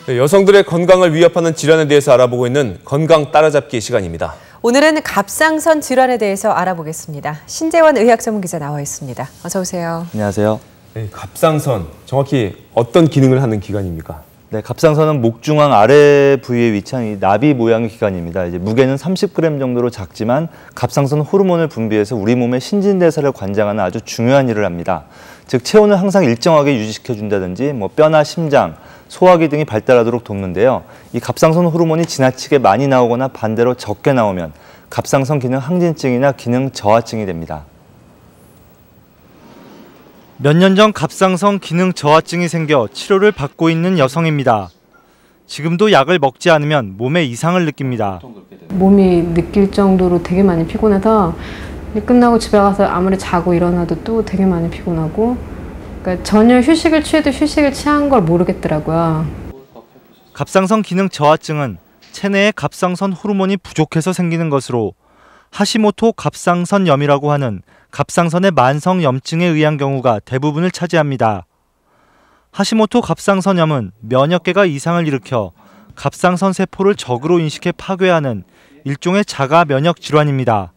네, 여성들의 건강을 위협하는 질환에 대해서 알아보고 있는 건강 따라잡기 시간입니다. 오늘은 갑상선 질환에 대해서 알아보겠습니다. 신재원 의학 전문 기자 나와 있습니다. 어서 오세요. 안녕하세요. 네, 갑상선, 정확히 어떤 기능을 하는 기관입니까? 네, 갑상선은 목중앙 아래 부위에 위치한 이 나비 모양의 기관입니다. 이제 무게는 30g 정도로 작지만 갑상선 호르몬을 분비해서 우리 몸의 신진대사를 관장하는 아주 중요한 일을 합니다. 즉 체온을 항상 일정하게 유지시켜 준다든지 뼈나 심장, 소화기 등이 발달하도록 돕는데요. 이 갑상선 호르몬이 지나치게 많이 나오거나 반대로 적게 나오면 갑상선 기능 항진증이나 기능 저하증이 됩니다. 몇 년 전 갑상선 기능 저하증이 생겨 치료를 받고 있는 여성입니다. 지금도 약을 먹지 않으면 몸에 이상을 느낍니다. 몸이 느낄 정도로 되게 많이 피곤해서 끝나고 집에 가서 아무리 자고 일어나도 또 되게 많이 피곤하고, 그러니까 전혀 휴식을 취해도 휴식을 취한 걸 모르겠더라고요. 갑상선 기능 저하증은 체내에 갑상선 호르몬이 부족해서 생기는 것으로 하시모토 갑상선염이라고 하는 갑상선의 만성 염증에 의한 경우가 대부분을 차지합니다. 하시모토 갑상선염은 면역계가 이상을 일으켜 갑상선 세포를 적으로 인식해 파괴하는 일종의 자가 면역 질환입니다.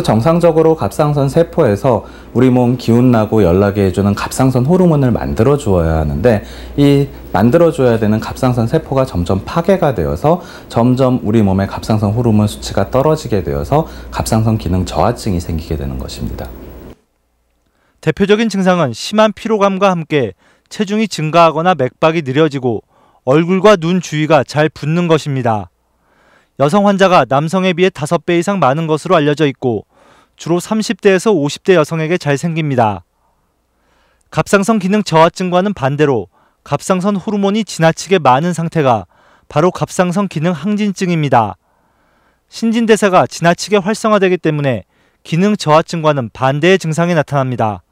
정상적으로 갑상선 세포에서 우리 몸 기운나고 열나게 해주는 갑상선 호르몬을 만들어 주어야 하는데, 이 만들어 줘야 되는 갑상선 세포가 점점 파괴가 되어서 점점 우리 몸의 갑상선 호르몬 수치가 떨어지게 되어서 갑상선 기능 저하증이 생기게 되는 것입니다. 대표적인 증상은 심한 피로감과 함께 체중이 증가하거나 맥박이 느려지고 얼굴과 눈 주위가 잘 붓는 것입니다. 여성 환자가 남성에 비해 5배 이상 많은 것으로 알려져 있고 주로 30대에서 50대 여성에게 잘 생깁니다. 갑상선 기능 저하증과는 반대로 갑상선 호르몬이 지나치게 많은 상태가 바로 갑상선 기능 항진증입니다. 신진대사가 지나치게 활성화되기 때문에 기능 저하증과는 반대의 증상이 나타납니다.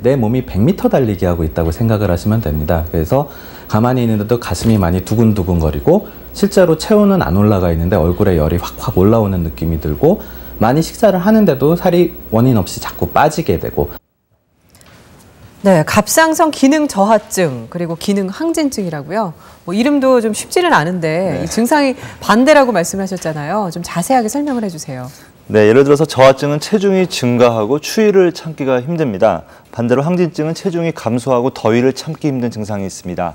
내 몸이 100m 달리기 하고 있다고 생각을 하시면 됩니다. 그래서 가만히 있는데도 가슴이 많이 두근두근거리고 실제로 체온은 안 올라가 있는데 얼굴에 열이 확확 올라오는 느낌이 들고, 많이 식사를 하는데도 살이 원인 없이 자꾸 빠지게 되고. 네, 갑상선 기능 저하증 그리고 기능 항진증이라고요. 이름도 좀 쉽지는 않은데 이 증상이 반대라고 말씀하셨잖아요. 좀 자세하게 설명을 해주세요. 네, 예를 들어서 저하증은 체중이 증가하고 추위를 참기가 힘듭니다. 반대로 항진증은 체중이 감소하고 더위를 참기 힘든 증상이 있습니다.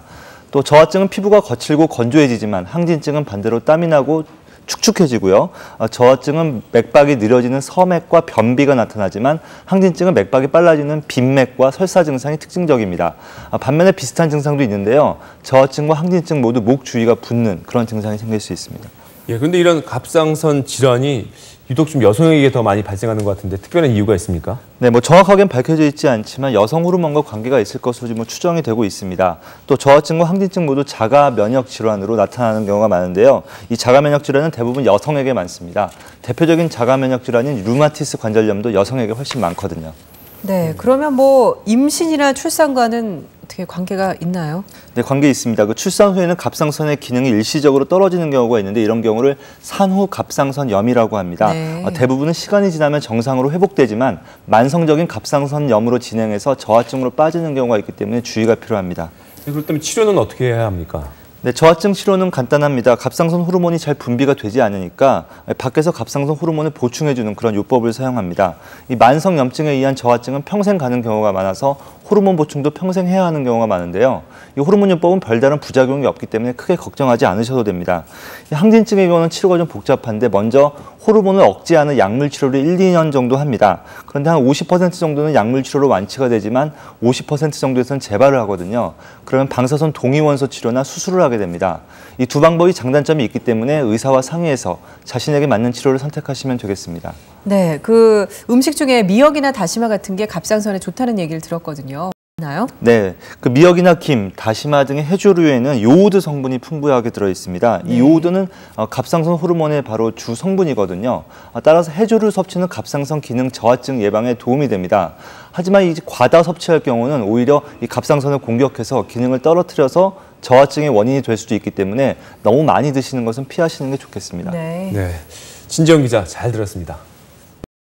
또 저하증은 피부가 거칠고 건조해지지만 항진증은 반대로 땀이 나고 축축해지고요. 저하증은 맥박이 느려지는 서맥과 변비가 나타나지만 항진증은 맥박이 빨라지는 빈맥과 설사 증상이 특징적입니다. 반면에 비슷한 증상도 있는데요. 저하증과 항진증 모두 목 주위가 붓는 그런 증상이 생길 수 있습니다. 예, 근데 이런 갑상선 질환이 유독 좀 여성에게 더 많이 발생하는 것 같은데 특별한 이유가 있습니까? 네, 정확하게는 밝혀져 있지 않지만 여성 호르몬과 관계가 있을 것으로 지금 추정이 되고 있습니다. 또 저하증과 항진증 모두 자가 면역 질환으로 나타나는 경우가 많은데요. 이 자가 면역 질환은 대부분 여성에게 많습니다. 대표적인 자가 면역 질환인 류마티스 관절염도 여성에게 훨씬 많거든요. 네, 그러면 임신이나 출산과는 어떻게 관계가 있나요? 네, 관계 있습니다. 출산 후에는 갑상선의 기능이 일시적으로 떨어지는 경우가 있는데 이런 경우를 산후 갑상선염이라고 합니다. 네. 대부분은 시간이 지나면 정상으로 회복되지만 만성적인 갑상선염으로 진행해서 저하증으로 빠지는 경우가 있기 때문에 주의가 필요합니다. 네, 그렇다면 치료는 어떻게 해야 합니까? 네, 저하증 치료는 간단합니다. 갑상선 호르몬이 잘 분비가 되지 않으니까 밖에서 갑상선 호르몬을 보충해주는 그런 요법을 사용합니다. 이 만성 염증에 의한 저하증은 평생 가는 경우가 많아서 호르몬 보충도 평생 해야 하는 경우가 많은데요. 이 호르몬 요법은 별다른 부작용이 없기 때문에 크게 걱정하지 않으셔도 됩니다. 이 항진증의 경우는 치료가 좀 복잡한데 먼저 호르몬을 억제하는 약물 치료를 1, 2년 정도 합니다. 그런데 한 50% 정도는 약물 치료로 완치가 되지만 50% 정도에서는 재발을 하거든요. 그러면 방사선 동위원소 치료나 수술을 하게 됩니다. 이 두 방법이 장단점이 있기 때문에 의사와 상의해서 자신에게 맞는 치료를 선택하시면 되겠습니다. 네, 음식 중에 미역이나 다시마 같은 게 갑상선에 좋다는 얘기를 들었거든요. 나요? 네, 미역이나 김, 다시마 등의 해조류에는 요오드 성분이 풍부하게 들어 있습니다. 이 요오드는 갑상선 호르몬의 바로 주 성분이거든요. 따라서 해조류 섭취는 갑상선 기능 저하증 예방에 도움이 됩니다. 하지만 이 과다 섭취할 경우는 오히려 이 갑상선을 공격해서 기능을 떨어뜨려서 저하증의 원인이 될 수도 있기 때문에 너무 많이 드시는 것은 피하시는 게 좋겠습니다. 네. 네, 신재원 기자 잘 들었습니다.